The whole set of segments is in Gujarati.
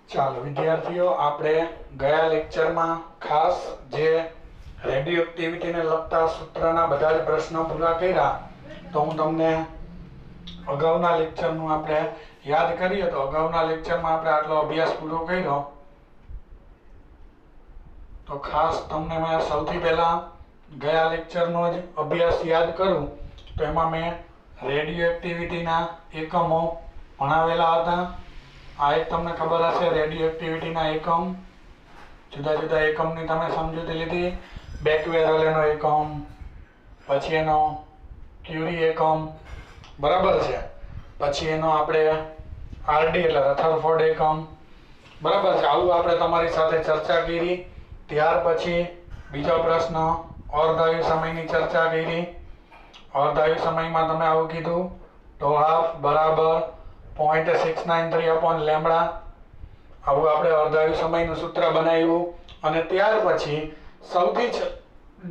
ચાલો વિદ્યાર્થીઓ, આપણે ગયા લેક્ચરમાં ખાસ જે રેડિયો એક્ટિવિટીને લગતા સૂત્રના બધા જ પ્રશ્નો પૂરા કર્યા. તો હું તમને અગાઉના લેક્ચરનું આપણે યાદ કરીએ તો અગાઉના લેક્ચરમાં આપણે આટલો અભ્યાસ પૂરો કર્યો. તો ખાસ તમને મેં સૌથી પહેલા ગયા લેક્ચરનો જ અભ્યાસ યાદ કરું તો એમાં મેં રેડિયો એક્ટિવિટીના એકમો ભણાવેલા હતા. આ એક તમને ખબર હશે, રેડિયો એક્ટિવિટીના એકમ, જુદા જુદા એકમની તમે સમજૂતી લીધી. બેકવેરલેનો એકમ, પછી એનો ક્યુરી એકમ, બરાબર છે. પછી એનો આપણે આરડી એટલે રથરફોર્ડ એકમ, બરાબર છે. આવું આપણે તમારી સાથે ચર્ચા કરી. ત્યાર પછી બીજો પ્રશ્ન, અર્ધાયુ સમયની ચર્ચા કરી. અર્ધાયુ સમયમાં તમે આવું કીધું, તો હાફ બરાબર 0.693 upon લેમ્બડા. આવું આપણે અર્ધાયુ સમયનું સૂત્ર બનાવ્યું. અને ત્યાર પછી સૌથી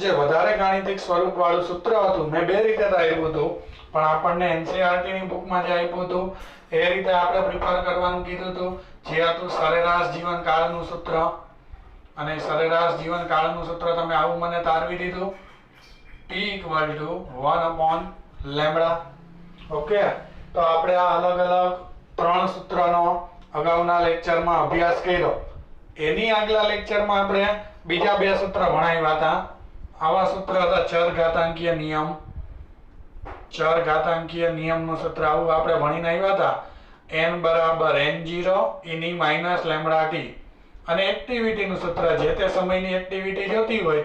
જે વધારે ગાણિતિક સ્વરૂપવાળું સૂત્ર હતું, મેં બે રીતે આપ્યું હતું, પણ આપણને એનસીઈઆરટીની બુકમાં જે આપ્યું હતું એ રીતે આપણે પ્રિપેર કરવાનું કીધું હતું, જે હતું સરેરાશ જીવનકાળનું સૂત્ર. અને સરેરાશ જીવનકાળનું સૂત્ર તમે આવું મને તારવી દીધું, T = 1 upon લેમ્બડા. ઓકે, તો આપણે આ અલગ અલગ ત્રણ સૂત્રનો અગાઉના લેક્ચરમાં અભ્યાસ કર્યો. એની આગલા લેક્ચરમાં આપણે બીજા બે સૂત્ર ભણાવ્યા હતા. આવા સૂત્ર હતા ચરઘાતાંકીય નિયમ. ચરઘાતાંકીય નિયમનું સૂત્ર આવું આપણે ભણીને આવ્યા હતા. n = n0 - lambda t. અને એક્ટિવિટીનું સૂત્ર, જે તે સમયની એક્ટિવિટી જોતી હોય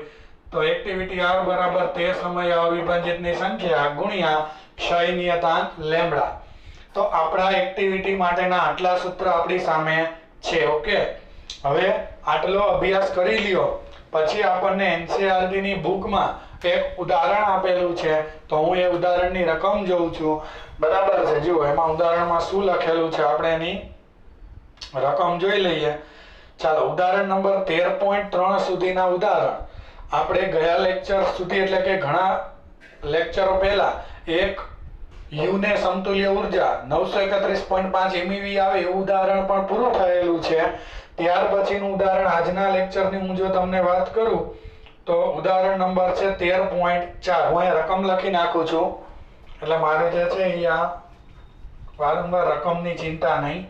તો એક્ટિવિટી r બરાબર તે સમયે અવિભાજિતની સંખ્યા ગુણ્યા ક્ષય નિયતાંક લેમ્બડા. તો આપણા એક્ટિવિટી માટેના આટલા સૂત્ર આપણી સામે છે. ઓકે, હવે આટલો અભ્યાસ કરી લ્યો પછી આપણને એનસીઈઆરટીની બુકમાં એક ઉદાહરણ આપેલું છે, તો હું એ ઉદાહરણની રકમ જોઉં છું. બરાબર છે, જુઓ એમાં ઉદાહરણમાં શું લખેલું છે, આપણે એની રકમ જોઈ લઈએ. ચાલો, ઉદાહરણ નંબર 13.3 સુધીના ઉદાહરણ આપણે ગયા લેક્ચર સુધી એટલે કે ઘણા લેક્ચરો પહેલા એક યુ ને સમતુલ્ય ઉર્જા 931.5 MeV આવે એવું ઉદાહરણ પણ પૂરું થયેલું છે. ત્યાર પછીનું ઉદાહરણ આજના લેક્ચરની હું જો તમને વાત કરું તો ઉદાહરણ નંબર છે 13.4. હું અહીંયા રકમ લખી નાખું છું એટલે મારે જે છે અહીંયા વારંવાર રકમની ચિંતા નહીં.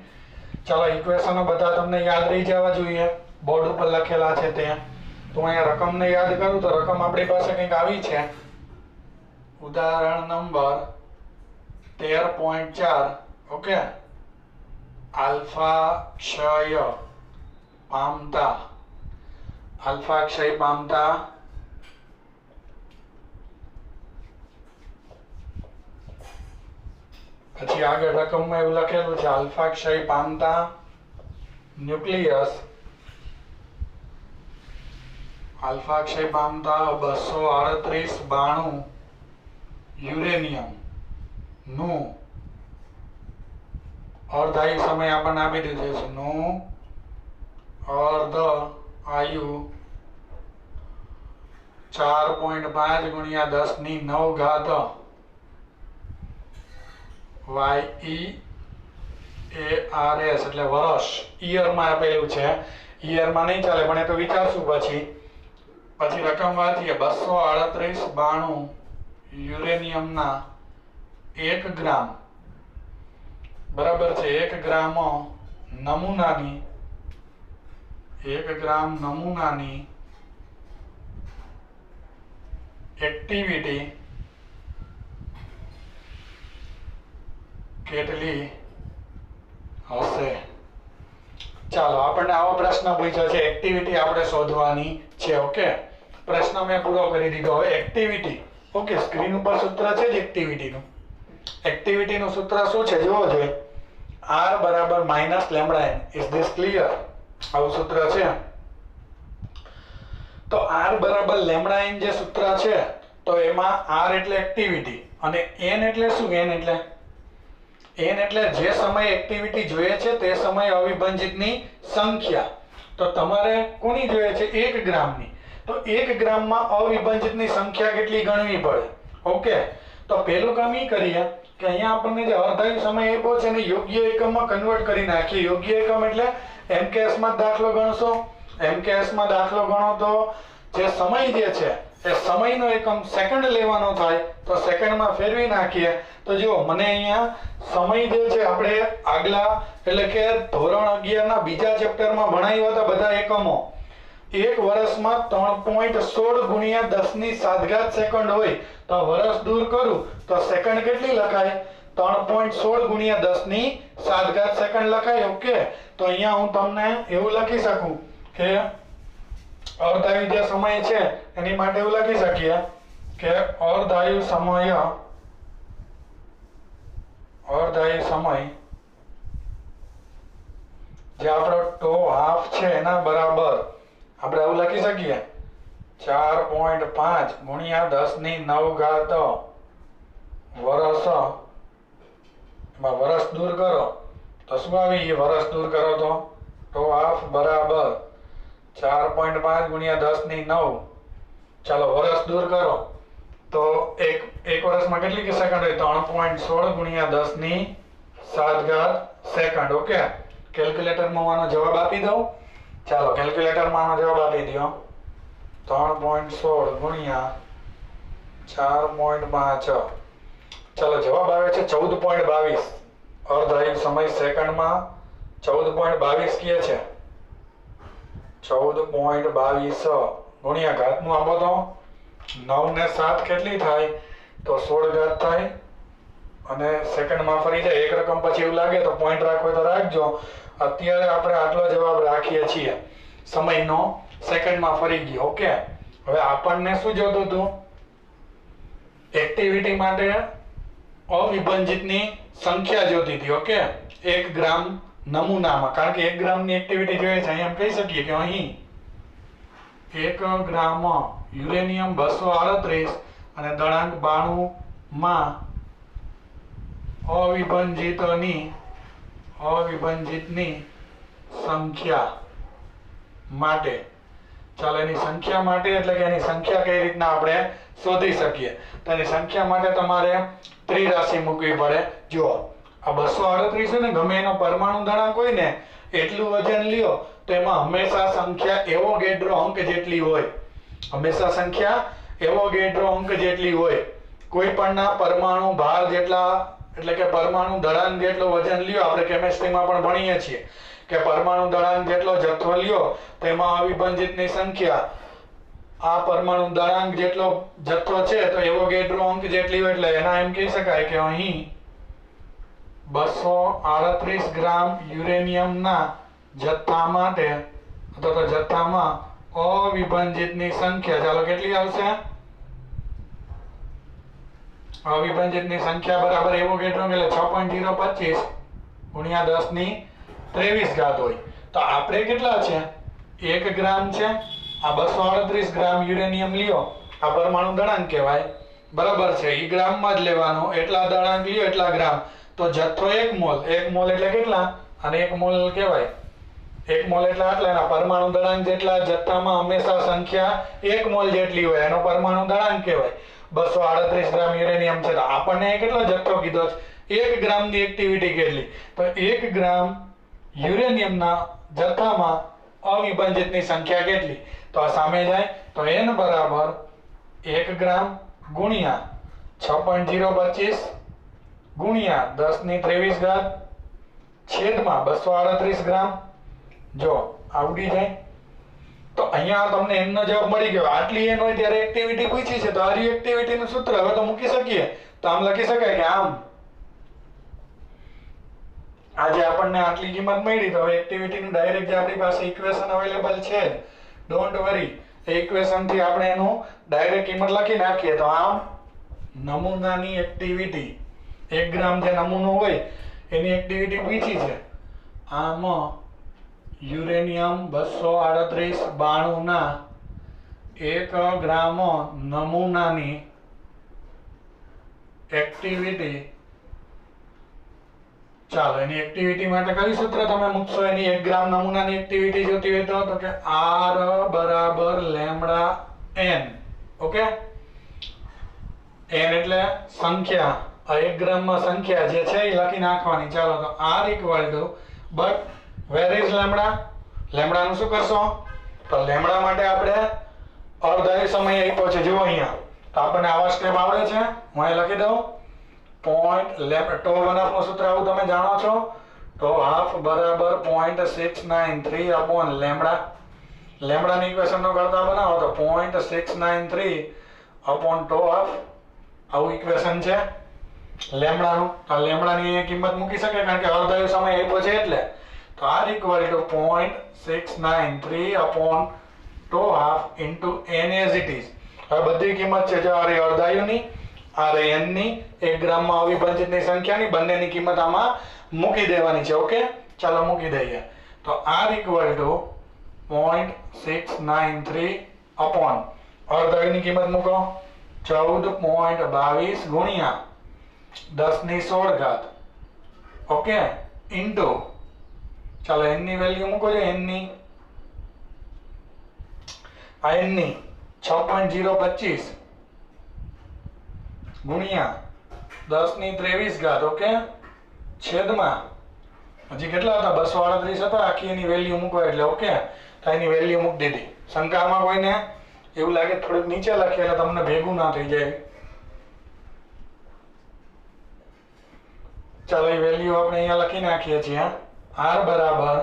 ચાલો, ઇક્વેશનો બધા તમને યાદ રહી જવા જોઈએ, બોર્ડ ઉપર લખેલા છે તે. તો અહીંયા રકમને યાદ કરું તો રકમ આપણી પાસે કંઈક આવી છે. ઉદાહરણ નંબર 13.4. ઓકે, આલ્ફા ક્ષય પામતા પછી આગળ રકમમાં એવું લખેલું છે, આલ્ફા ક્ષય પામતા ન્યુક્લિયસ, આલ્ફા ક્ષય પામતા 23892 યુરેનિયમ નું અર્ધાયુ સમય આપણને આપી દીધું છે. નું અર્ધ આયુ 4.5 ગુણ્યા 10⁹ YEARS એટલે વર્ષ, ઈયરમાં આપેલું છે. ઈયરમાં નહીં ચાલે પણ એ તો વિચારશું પછી રકમ વાંચીએ. 23892 યુરેનિયમના 1 ગ્રામ, બરાબર છે, 1 ગ્રામ નમૂનાની એક્ટિવિટી કેટલી હશે? ચાલો, આપણને આવો પ્રશ્ન પૂછ્યો છે, એક્ટિવિટી આપણે શોધવાની છે. ઓકે, પ્રશ્ન મેં પૂરો કરી દીધો. હવે એક્ટિવિટી, ઓકે, સ્ક્રીન ઉપર સૂત્ર છે જ એક્ટિવિટીનું. એક્ટિવિટીનું સૂત્ર શું છે જોવો જોઈએ. r બરાબર minus lambda n. Is this clear? આવું સૂત્ર છે. તો r બરાબર લેમ્બડા n જે સૂત્ર છે તો એમાં r એટલે એક્ટિવિટી અને n એટલે શું? n એટલે જે સમયે એક્ટિવિટી જોઈએ છે તે સમયે અવિભાજિતની સંખ્યા. તો તમારે કોની જોઈએ છે? 1 ગ્રામની. તો 1 ગ્રામમાં અવિભાજિતની સંખ્યા કેટલી ગણવી પડે? ઓકે, તો પેલું કામ ઈ કરીએ કે અહીંયા આપણને જે અર્ધાયુ સમય આપ્યો છે એને યોગ્ય એકમમાં કન્વર્ટ કરી નાખીએ. યોગ્ય એકમ એટલે MKS માં દાખલો ગણશો, MKS માં દાખલો ગણો તો જે સમય જે છે એ સમયનો એકમ સેકન્ડ લેવાનો થાય તો સેકન્ડમાં ફેરવી નાખીએ તો જુઓ મને અહીંયા સમય જે છે આપણે આગલા એટલે કે ધોરણ 11 ના બીજા ચેપ્ટરમાં ભણાવ્યા હતા બધા એકમો. એક વર્ષમાં 3.16 ગુણ્યા 10 ની 7 ઘાત સેકન્ડ હોય તો વર્ષ દૂર કરું તો સેકન્ડ કેટલી લખાય? 3.16 ગુણ્યા 10 ની 7 ઘાત સેકન્ડ લખાય. ઓકે, તો અહીંયા હું તમને એવું લખી શકું કે અર્ધાયુ જે સમય છે એની માટે એવું લખી શકીએ કે અર્ધાયુ સમય જે આપણો ટો હાફ છે એના બરાબર આપણે એવું લખી શકીએ 4.5 ગુણ્યા 10 ની 9 ઘાત વર્ષ. એમાં વર્ષ દૂર કરો તો શું આવી? વર્ષ દૂર કરો તો ટો હાફ બરાબર 4.5 ગુણ્યા 10 ની 9. ચાલો વર્ષ દૂર કરો તો એક વર્ષમાં કેટલી સેકન્ડ હોય? 3.16 ગુણ્યા 10 ની 7 ઘાત સેકન્ડ. ઓકે, કેલ્ક્યુલેટરમાં આનો જવાબ આપી દઉં. ચાલો કેલ્ક્યુલેટરમાં આનો જવાબ આપી દો. 3.16 ગુણ્યા 4.5. ચાલો જવાબ આવે છે 14.22. અર્ધાયુ સમય સેકન્ડમાં 14.22 કહે છે. 14.22 ગુણ્યા ઘાતનું આપો તો 9 ને 7 કેટલી થાય? તો 16 ઘાત થાય અને સેકન્ડમાં ફરી જાય. એક રકમ પછી એવું લાગે તો પોઈન્ટ રાખવો હોય તો રાખજો. અત્યારે આપણે આટલો જવાબ રાખીએ છીએ, સમયનો સેકન્ડમાં ફરી ગયો. ઓકે, હવે આપણને શું જોતું હતું? એક્ટિવિટી માટે અવિભાજિતની સંખ્યા જોતી હતી. ઓકે, 1 ગ્રામ નમૂનામાં, કારણ કે 1 ગ્રામની એક્ટિવિટી જોઈએ છે. અહીં એમ કહી શકીએ કે અહીં 1 ગ્રામ યુરેનિયમ 238 અને દળાંક 92 માં અવિભાજિતની સંખ્યા માટે. ચાલો એની સંખ્યા માટે એટલે કે એની સંખ્યા કઈ રીતના આપણે શોધી શકીએ? તો એની સંખ્યા માટે તમારે ત્રિરાશિ મૂકવી પડે. જુઓ આ 238 છે ને, ગમે એનો પરમાણુ દળાંક હોય ને એટલું વજન લ્યો તો એમાં હંમેશા સંખ્યા એવોગેડ્રો અંક જેટલી હોય. હંમેશા સંખ્યા એવોગેડ્રો અંક જેટલી હોય. કોઈ પણના પરમાણુ ભાર જેટલા એટલે કે પરમાણુ દળાંક જેટલો વજન લ્યો, આપણે કેમિસ્ટ્રીમાં પણ ભણીએ છીએ કે પરમાણુ દળાંક જેટલો જથ્થો લ્યો તેમાં અવિભાજિતની સંખ્યા આ પરમાણુ દળાંક જેટલો જથ્થો છે તો એવોગેડ્રો અંક જેટલી હોય. એટલે એના એમ કહી શકાય કે અહીં 238 ગ્રામ યુરેનિયમના જથ્થા માટે અથવા તો જથ્થામાં અવિભાજિતની સંખ્યા, ચાલો કેટલી આવશે? અવિભાજિતની સંખ્યા બરાબર એવોગેડ્રો એટલે 6.025 ગુણ્યા 10 ની 23 ઘાત હોય. તો આપણે કેટલા છે? 1 ગ્રામ છે. આ 238 ગ્રામ યુરેનિયમ લ્યો, આ પરમાણુ દળાંક કહેવાય. બરાબર છે, ઈ ગ્રામમાં જ લેવાનો. એટલા દળાંક લ્યો એટલા ગ્રામ, તો જથ્થો 1 મોલ. 1 મોલ એટલે કેટલા? અને 1 મોલ કહેવાય. 1 મોલ એટલે આટલા. એના પરમાણુ દળાંક જેટલા જથ્થામાં હંમેશા સંખ્યા 1 મોલ જેટલી હોય, એનો પરમાણુ દળાંક કહેવાય. 238 ગ્રામ યુરેનિયમ છે તો આપણને કેટલો જથ્થો કીધો છે? 1 ગ્રામની એક્ટિવિટી કેટલી? તો 1 ગ્રામ યુરેનિયમના જથ્થામાં અવિભાજિતની સંખ્યા કેટલી? તો આ સામે જાય તો n બરાબર 1 ગ્રામ ગુણ્યા 6.025 ગુણ્યા 10 ની 23 ઘાત છેદમાં 238 ગ્રામ. જો આવડી જાય તો અહીંયા તમને n નો જવાબ મળી ગયો. આટલી n હોય ત્યારે એક્ટિવિટી પૂછી છે તો આ એક્ટિવિટી નું સૂત્ર હવે તો મૂકી શકીએ. તો આમ લખી શકાય કે આમ આજે આપણને આટલી કિંમત મળી તો હવે એક્ટિવિટી નું ડાયરેક્ટ જે આપણી પાસે ઇક્વેશન અવેલેબલ છે, ડોન્ટ વરી, એ ઇક્વેશન થી આપણે એનું ડાયરેક્ટ કિંમત લખી નાખીએ. તો આમ નમૂનાની એક્ટિવિટી 1 ગ્રામ જે નમૂનો હોય એની એક્ટિવિટી પૂછી છે. આમ યુરેનિયમ 238 92 ના 1 ગ્રામ નમૂનાની એક્ટિવિટી. ચાલો એની એક્ટિવિટી માટે કયું સૂત્ર તમે મૂકશો? એની 1 ગ્રામ નમૂનાની એક્ટિવિટી જોતી હોય તો કે R બરાબર લેમ્ડા n. ઓકે, n એટલે સંખ્યા, આ 1 ગ્રામમાં સંખ્યા જે છે એ લખી નાખવાની. ચાલો તો R equal to, but where is lambda? લેમ્ડાનું શું કરશો? તો લેમ્ડા માટે આપણે અર્ધાયુ સમય આપ્યો છે, જુઓ અહીંયા. તો આપણને આવા સ્ટેપ આવડે છે. હું અહીં લખી દઉં. પોઈન્ટ ટો 1/2 નું સૂત્ર આવું તમે જાણો છો. ટો હાફ બરાબર 0.693 અપોન લેમ્ડા. લેમ્ડાની ઇક્વેશનનો કરતા બનાવો તો 0.693 અપોન ટો હાફ. આવું ઇક્વેશન છે લેમ્ડાનું. તો લેમ્ડાની અહીંયા કિંમત મૂકી શકે કારણ કે અર્ધાયુ સમય આપ્યો છે એટલે. તો r equal two 0.693 upon toe half into n as it is. હવે બધી કિંમત છે, જો આ રહી અર્ધાયુની, આ રહી n ની, 1 ગ્રામમાં અવિભાજિતની સંખ્યાની, બંનેની કિંમત આમાં મૂકી દેવાની છે. ઓકે, ચાલો મૂકી દઈએ. તો r ઇક્વલ ટુ 0.693 અપોન અર્ધાયુની કિંમત મૂકો 14.22 ગુણ્યા 10⁻16. ઓકે, ઇન્ટુ, ચાલો n ની વેલ્યુ મૂકો છો. n ની, આ n ની 6.025 ગુણ્યા 10⁻23. ઓકે, છેદમાં હજી કેટલા હતા? 238 હતા. આખી એની વેલ્યુ મૂકો એટલે. ઓકે, તો એની વેલ્યુ મૂકી દીધી. શંકામાં કોઈને એવું લાગે થોડુંક નીચે લખીએ એટલે તમને ભેગું ના થઈ જાય. ચાલો એ વેલ્યુ આપણે અહીંયા લખી નાખીએ છીએ. r બરાબર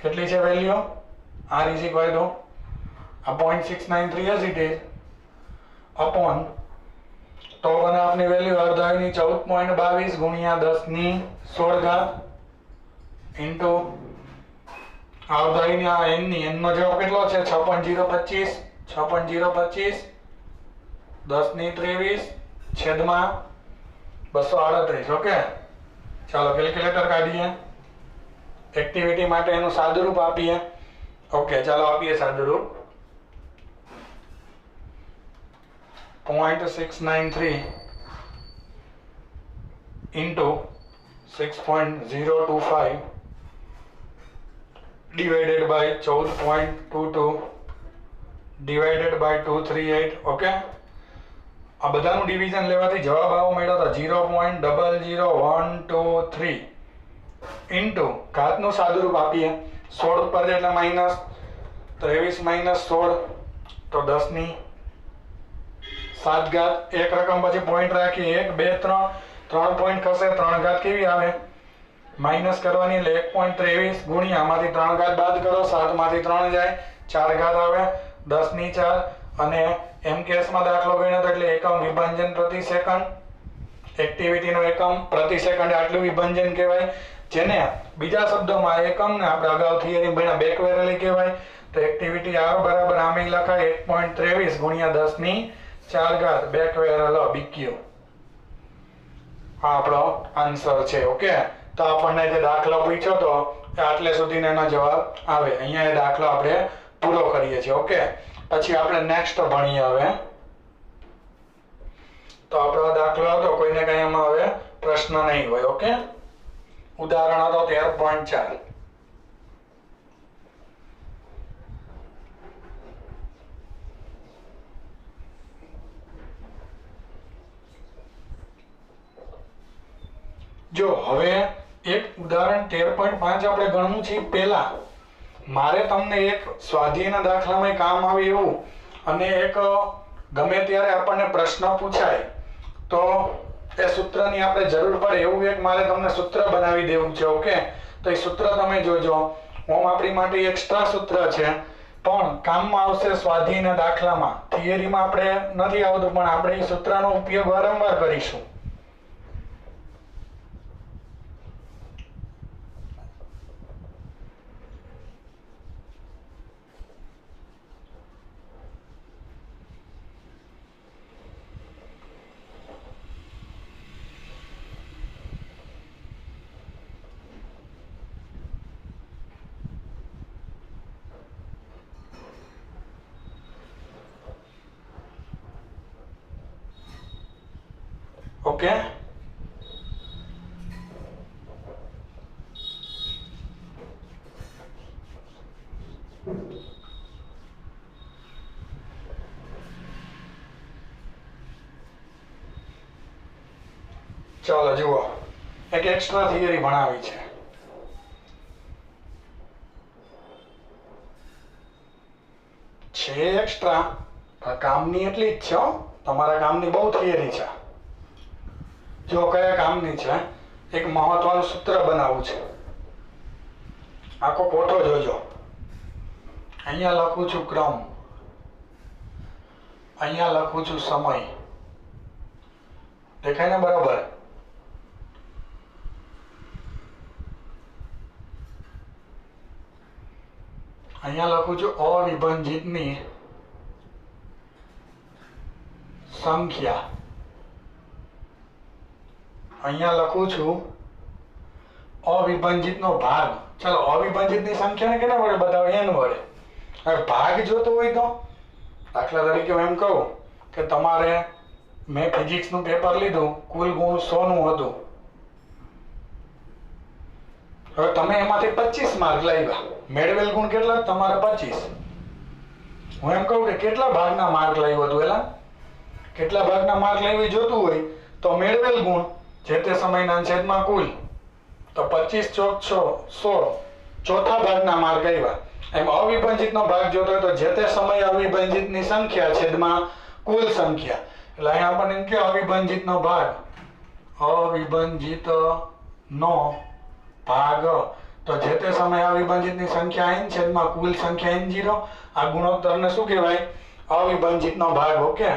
કેટલી છે value? r is equal to આ 0.693 as it is અપોન ટો 1/2 ની વેલ્યુ અર્ધાયુની 14.22 ગુણ્યા 10⁻16 ઇન્ટુ અર્ધાયુની આ n ની, n નો જવાબ કેટલો છે? 6.025 10⁻23 છેદમાં 238. ઓકે, ચાલો કેલ્ક્યુલેટર કાઢીએ. એક્ટિવિટી માટે એનું સાદુરૂપ આપીએ. ઓકે, ચાલો આપીએ સાદુરૂપ. 0.693 into 6.025 divided by 14.22 divided by 238. Okay, આ બધાનું ડિવિઝન લેવાથી જવાબ આવો મળ્યો તો 0.00123 ઇન્ટુ ઘાતનું સાદુરૂપ આપીએ. 16 ઉપર એટલે માઇનસ 23 - 16 તો 10⁻7. એક રકમ પછી પોઈન્ટ રાખી 1 2 3 3 પોઈન્ટ ખસે, 3 ઘાત કેવી આવે? માઇનસ કરવાની એટલે 1.23 ગુણ્યા આમાંથી 3 ઘાત બાદ કરો, 7 માંથી 3 જાય, 4 ઘાત આવે, 10⁻4. અને એમ કેસમાં દાખલો ગણ્યો તો એટલે એકમ વિભાજન પ્રતિ સેકન્ડ. એક્ટિવિટીનો એકમ પ્રતિ સેકન્ડ આટલું વિભાજન કહેવાય, જેને બીજા શબ્દોમાં એકમને આપણે અગાઉ થિયરી ભણ્યા બેકવેરલી કહેવાય. તો એક્ટિવિટી r બરાબર આમે લખાય 1.23 ગુણ્યા 10⁻4 બેકવેરલ બીક્યુ. આ આપણો આન્સર છે. ઓકે, તો આપણને જે દાખલો પૂછ્યો તો આટલે સુધીનો એનો જવાબ આવે. અહીંયા એ દાખલો આપણે પૂરો કરીએ છીએ. ઓકે, પછી આપણે નેક્સ્ટ ભણીએ. હવે તો આપણો દાખલો હતો, કોઈને કઈ એમાં હવે પ્રશ્ન નહીં હોય. ઓકે, ઉદાહરણ હતો 13.4. જો હવે એક ઉદાહરણ 13.5 આપણે ગણવું છે. પહેલા મારે તમને એક સ્વાધ્યાયના દાખલામાં કામ આવે એવું અને એક ગમે ત્યારે આપણને પ્રશ્ન પૂછાય તો એ સૂત્રની આપણે જરૂર પડે એવું એક મારે તમને સૂત્ર બનાવી દેવું છે. ઓકે, તો એ સૂત્ર તમે જોજો. ઓમ આપણી માટે એક્સ્ટ્રા સૂત્ર છે પણ કામમાં આવશે સ્વાધ્યાયના દાખલામાં. થિયરીમાં આપણે નથી આવતું પણ આપણે એ સૂત્રનો ઉપયોગ વારંવાર કરીશું. ઓકે, ચાલો જુઓ, એક એક્સ્ટ્રા થિયરી ભણાવી છે. છે એક્સ્ટ્રા, પણ કામની એટલી જ છે હો. તમારા કામની બહુ થિયરી છે. જો કયા કામની છે, એક મહત્વનું સૂત્ર બનાવવું છે. આખો કોઠો જોજો. અહીંયા લખું છું ક્રમ, અહીંયા લખું છું સમય. દેખાય ને બરાબર? અહીંયા લખું છું અવિભાજિતની સંખ્યા. અહીંયા લખું છું અવિભાજિતનો ભાગ. ચાલો, અવિભાજિતની સંખ્યાને કેના વડે બતાવો? n વડે. હવે ભાગ જોતો હોય તો દાખલા તરીકે હું એમ કહું કે તમારે મેં ફિઝિક્સનું પેપર લીધું, કુલ ગુણ 100 નું હતું. હવે તમે એમાંથી 25 માર્ક લાવ્યા, મેળવેલ ગુણ કેટલા? તમારે 25. હું એમ કહું કે કેટલા ભાગના માર્ક લાવ્યો હતું? એલા કેટલા ભાગના માર્ક લાવી જોતું હોય તો મેળવેલ ગુણ જે તે સમયના છેદમાં કુલ, તો 25 ચોક 100, ચોથા ભાગના માર્ક આવ્યા. એમ અવિભાજિતનો ભાગ જોતો હોય તો જે તે સમયે અવિભાજિતની સંખ્યા છેદમાં કુલ સંખ્યા. એટલે અહીંયા આપણને એમ કે અવિભાજિતનો ભાગ, અવિભાજિતનો ભાગ, તો જે તે સમયે અવિભાજિતની સંખ્યા n છેદમાં કુલ સંખ્યા n0. આ ગુણોત્તરને શું કહેવાય? અવિભાજિતનો ભાગ. ઓકે,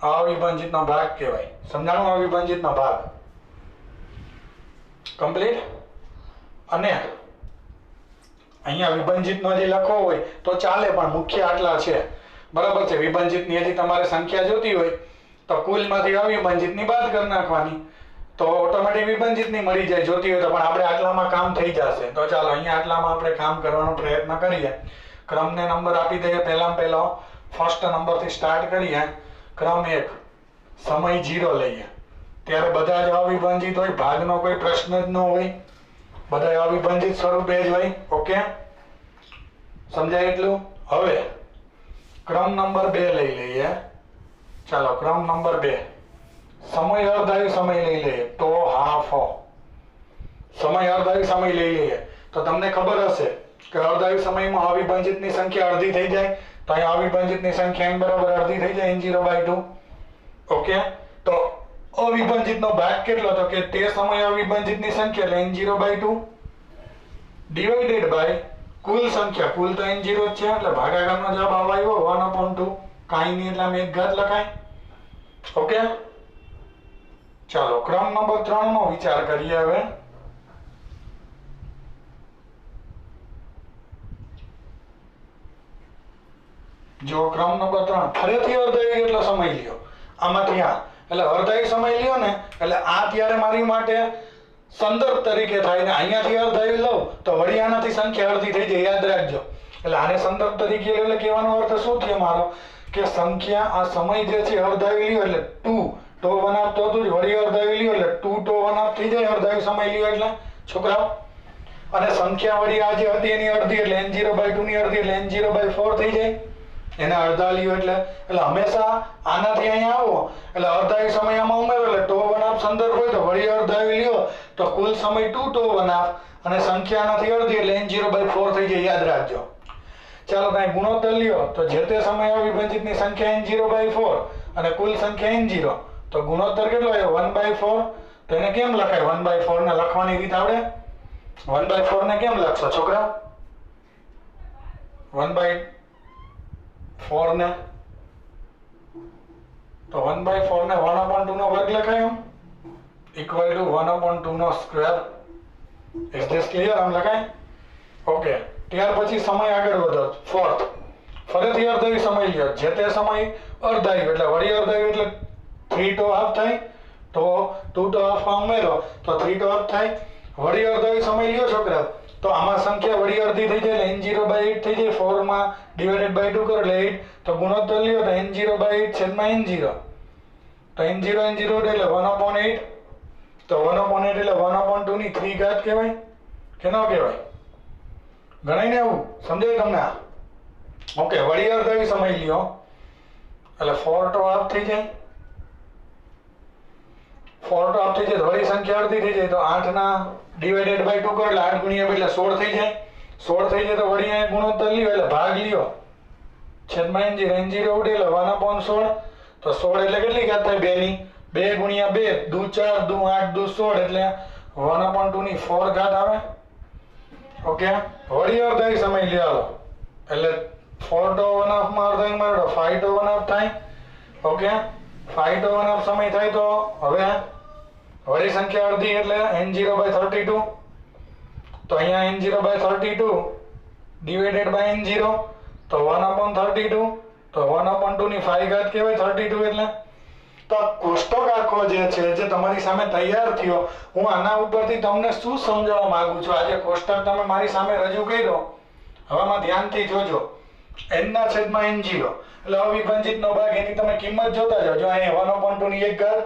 અવિભાજિતનો ભાગ કહેવાય. સમજાણું? અવિભાજિતનો ભાગ કમ્પ્લીટ. અને અહીંયા વિભાજિતનો હજી લખવો હોય તો ચાલે, પણ મુખ્ય આટલા છે. બરાબર છે? વિભાજિતની હજી તમારે સંખ્યા જોતી હોય તો કુલમાંથી અવિભાજિતની બાદ કરી નાખવાની, તો ઓટોમેટિક વિભાજિતની મળી જાય જોતી હોય તો. પણ આપણે આટલામાં કામ થઈ જશે. તો ચાલો અહીંયા આટલામાં આપણે કામ કરવાનો પ્રયત્ન કરીએ. ક્રમને નંબર આપી દઈએ. પહેલામાં પહેલો ફર્સ્ટ નંબરથી સ્ટાર્ટ કરીએ. ક્રમ 1, સમય 0 લઈએ. ત્યારે બધા જ અવિભાજિત હોય, ભાગનો કોઈ પ્રશ્ન જ ન હોય, બધા અવિભાજિત સ્વરૂપે જ હોય. ઓકે, સમજાય એટલું? હવે ક્રમ નંબર 2 લઈ લઈએ. ચાલો, ક્રમ નંબર 2, સમય અર્ધાયુ સમય લઈ લઈએ. તો હાફ સમય અર્ધાયુ સમય લઈ લઈએ તો તમને ખબર હશે કે અર્ધાયુ સમયમાં અવિભાજિતની સંખ્યા અડધી થઈ જાય. તો અહીંયા અવિભાજિતની સંખ્યા n બરાબર અડધી થઈ જાય, n0/2. ઓકે, તો અવિભાજિતનો ભાગ કેટલો? તો કે તે સમયે અવિભાજિતની સંખ્યા એટલે n0/2 ડિવાઇડેડ બાય કુલ સંખ્યા. કુલ તો n0 જ છે એટલે ભાગાકારનો જવાબ આવ્યો 1/2. કાંઈ નહીં એટલે આમ એક ઘાત લખાય. ઓકે, ચાલો ક્રમ નંબર 3 નો વિચાર કરીએ. હવે જો ક્રમ નંબર 3 ફરીથી અર્ધાયુ એટલો સમય લ્યો. આમાંથી આ એટલે અર્ધાયુ સમય લ્યો ને એટલે આ ત્યારે મારી માટે સંદર્ભ તરીકે થાય ને અહીંયાથી અર્ધાયુ લઉં તો વળી આનાથી સંખ્યા અડધી થઈ જાય. યાદ રાખજો. એટલે આને સંદર્ભ તરીકે એટલે કહેવાનો અર્થ શું થયો મારો? કે સંખ્યા આ સમય જે છે અર્ધાયુ લ્યો એટલે 2 તો 1/2 તો હતું જ, વળી અર્ધાયુ લ્યો એટલે 2 તો 1/2 થઈ જાય. અર્ધાયુ સમય લ્યો એટલે છોકરાઓ. અને સંખ્યા વળી આ જે હતી એની અડધી એટલે n0/2 ની અડધી એટલે n0/4 થઈ જાય. એને અડધા લ્યો એટલે હંમેશા આનાથી અહીંયા આવો એટલે અર્ધાયુ સમય આમાં ઉમેરો એટલે તો 1/2 સંદર્ભ હોય તો વળી અર્ધાયુ લ્યો તો કુલ સમય 2 તો 1/2 અને સંખ્યા આનાથી અડધી એટલે n0/4 થઈ જાય. યાદ રાખજો. ચાલો ત્યાં ગુણોત્તર લ્યો તો જે તે સમયે અવિભાજિતની સંખ્યા n0/4 અને કુલ સંખ્યા n0, તો ગુણોત્તર કેટલો આવ્યો? 1/4. તો એને કેમ લખાય? 1/4 ને લખવાની રીત આવડે? 1/4 ને કેમ લખશો છોકરા? 1/4 ને તો 1/4 ને 1/2 નો વર્ગ લખાય એમ ઇક્વલ ટુ 1/2 નો સ્ક્વેર. Is this clear? આમ લખાય. ઓકે, ત્યાર પછી સમય આગળ વધો. ફોર્થ, ફરીથી અર્ધાયુ સમય લ્યો. જે તે સમય અર્ધાયુ એટલે વળી અર્ધાયુ એટલે 3 તો હાફ થાય, તો 2 તો હાફ માં ઉમેરો તો 3 તો હાફ થાય. વળી અર્ધાયુ સમય લ્યો છોકરા તો આમાં સંખ્યા વળી અડધી થઈ જાય એટલે n0/8 થઈ જાય. 4 માં ડિવાઇડેડ બાય 2 કરો એટલે 8. તો ગુણોત્તર લ્યો તો n0/8 છેદમાં n0, તો n0 એટલે 1/8. તો 1/8 એટલે 1/2 ની 3 ઘાત કહેવાય કે ન કહેવાય? ગણાય ને આવું? સમજાય તમને? ઓકે, વળી અર્ધાયુ સમય લ્યો એટલે 4 તો હાફ થઈ જાય. 4 તો હાફ થઈ જાય વળી સંખ્યા અડધી થઈ જાય તો 8 ના ડિવાઇડેડ બાય 2 કરો એટલે 8 ગુણ્યા 2 એટલે 16 થઈ જાય. 16 થઈ જાય તો વળી અહીંયા ગુણોત્તર લ્યો એટલે ભાગ લ્યો છેદમાં n0 ઉડે એટલે 1/16 તો 16 એટલે કેટલી ઘાત થાય 2 ની 2 ગુણ્યા 2 દુ 4 દુ 8 દુ 16 એટલે 1/2 ની 4 ઘાત આવે ઓકે વળી અર્ધાંક સમય લે આલો એટલે 4 to 1/2 માં અર્ધાંક મારો 5 to 1/2 થાય ઓકે 5 to 1/2 સમય થાય તો હવે વળી સંખ્યા અડધી એટલે n0/32 તો અહીંયા n0/32 divided by n0 તો 1/32 તો 1/2 ની 5 ઘાત કહેવાય 32 એટલે તો કોષ્ટક આખો જે છે જે તમારી સામે તૈયાર થયો હું આના ઉપરથી તમને શું સમજાવવા માંગુ છું આજે કોષ્ટક તમે મારી સામે રજૂ કર્યો હવે માં ધ્યાનથી જોજો n/n0 એટલે અવિભાજિતનો ભાગ એની તમે કિંમત જોતા જાઓ જો અહીંયા 1/2 ની 1 ઘાત